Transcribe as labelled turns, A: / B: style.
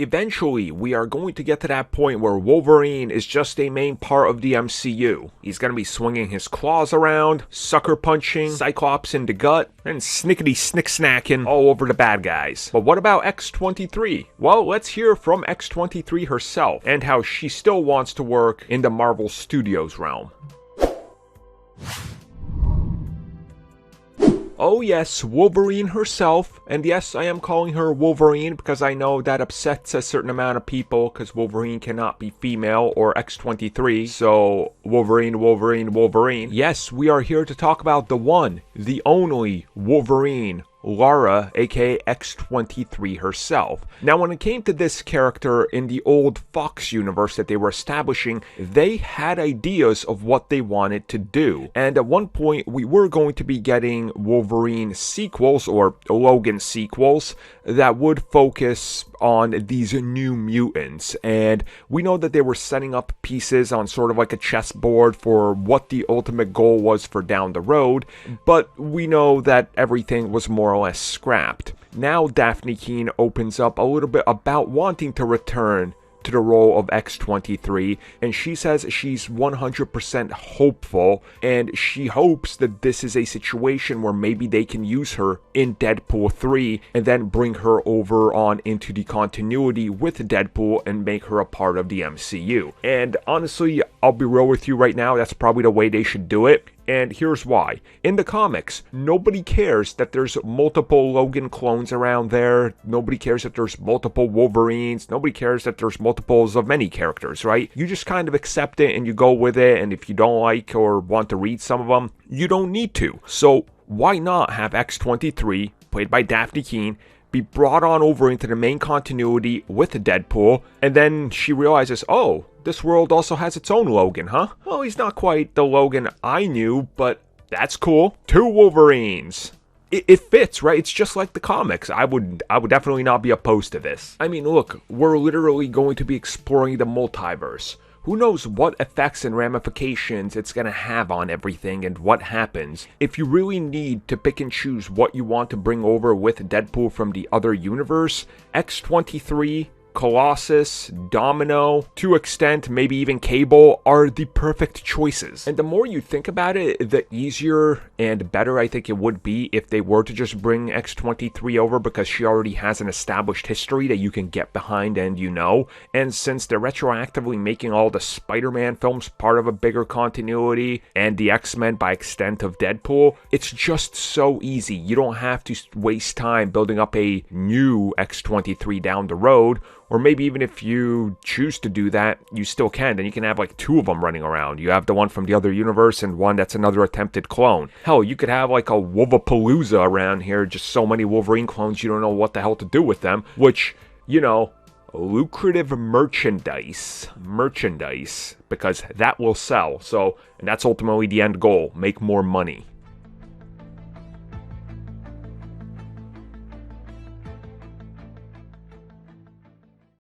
A: Eventually, we are going to get to that point where Wolverine is just a main part of the MCU. He's going to be swinging his claws around, sucker punching, Cyclops in the gut, and snickety snick snacking all over the bad guys. But what about X-23? Well, let's hear from X-23 herself and how she still wants to work in the Marvel Studios realm. Oh yes, Wolverine herself, and yes, I am calling her Wolverine because I know that upsets a certain amount of people because Wolverine cannot be female or X-23, so Wolverine. Yes, we are here to talk about the one, the only Wolverine, Lara, aka X-23 herself. Now, when it came to this character in the old Fox universe that they were establishing, they had ideas of what they wanted to do. And at one point, we were going to be getting Wolverine sequels, or Logan sequels, that would focus on these new mutants. And we know that they were setting up pieces on sort of like a chessboard for what the ultimate goal was for down the road, but we know that everything was more or less scrapped. Now Daphne Keane opens up a little bit about wanting to return to the role of X-23, and she says she's 100% hopeful, and she hopes that this is a situation where maybe they can use her in Deadpool 3 and then bring her over on into the continuity with Deadpool and make her a part of the MCU. And honestly, I'll be real with you right now, that's probably the way they should do it. And here's why. In the comics, nobody cares that there's multiple Logan clones around there. Nobody cares that there's multiple Wolverines. Nobody cares that there's multiples of many characters, right? You just kind of accept it and you go with it. And if you don't like or want to read some of them, you don't need to. So why not have X-23, played by Daphne Keane, be brought on over into the main continuity with Deadpool, and then she realizes, oh, this world also has its own Logan, huh? Well, he's not quite the Logan I knew, but that's cool. 2 Wolverines. It fits, right? It's just like the comics. I would definitely not be opposed to this. I mean, look, we're literally going to be exploring the multiverse. Who knows what effects and ramifications it's going to have on everything and what happens. If you really need to pick and choose what you want to bring over with Deadpool from the other universe, X-23, Colossus, Domino, to extent maybe even Cable are the perfect choices. And the more you think about it, the easier and better I think it would be if they were to just bring X-23 over, because she already has an established history that you can get behind and you know. And since they're retroactively making all the Spider-Man films part of a bigger continuity and the X-Men by extent of Deadpool, it's just so easy. You don't have to waste time building up a new X-23 down the road. Or maybe even if you choose to do that, you still can. Then you can have like 2 of them running around. You have the one from the other universe and one that's another attempted clone. Hell, you could have like a Wolvapalooza around here. Just so many Wolverine clones, you don't know what the hell to do with them. Which, you know, lucrative merchandise, because that will sell. So, and that's ultimately the end goal, make more money.